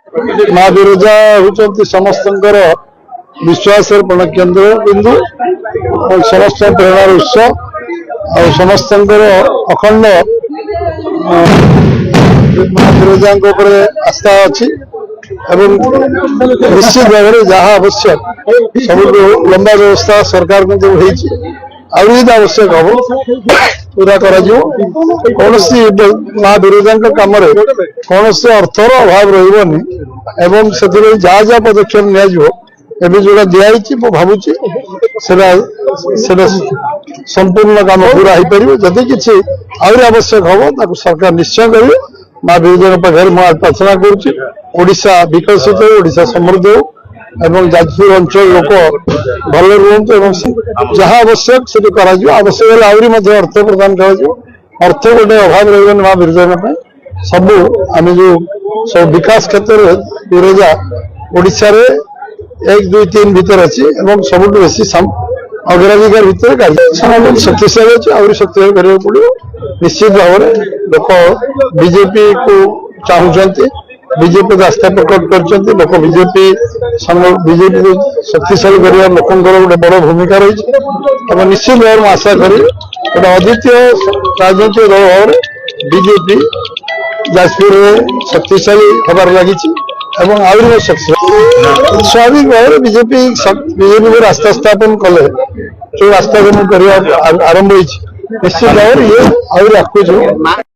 माँ विरजा होती समस्त विश्वास केन्द्र बिंदु और समस्त प्रेरणार उत्स और समस्त अखंड माँ विरजा आस्था अच्छी निश्चित भाव में जहाँ आवश्यक सब लंबा व्यवस्था सरकार को जो आवश्यक हम पूरा कौन माँ विरजा कम कौन से अर्थर अभाव रही से जहाँ जहाँ पदक्षेप नि जो दिखाई भावुची संपूर्ण काम पूरा हो पार जदि किसी आवश्यक हम सरकार निश्चय करेंगे माँ विरजा पाखे मुझे प्रार्थना करुशा विकसित ओडिशा समृद्ध हो एवं जाजपुर अंचल लोक भल रुहतु जहाँ आवश्यक से आवश्यक आहरी अर्थ प्रदान कर अर्थ गोटे अभाव रही माँ विरजा सब आम जो सब विकास क्षेत्र में विरजा ओडिशा रे 1 2 3 भीतर अच्छी सब बेसी अग्राधिकार भितर शक्तिशाली अच्छे आहरी शक्तिशाली करने पड़ो निश्चित भाव में लोक बीजेपी को चाहते बीजेपी आस्था प्रकट कर लोक बीजेपी को शक्तिशाली करने लोकंर गोटे बड़ भूमिका रही निश्चित भाव में आशा करी गोटे अद्वितीय राजनीतिक दल भाव में बीजेपी जाजपुर में शक्तिशाली हबार लगी आहरी शक्तिशाली स्वाभाविक भाव में बीजेपी को रास्ता स्थापन कले जो रास्ता कर आरंभ हो निश्चित भाव में ये आहरी आगे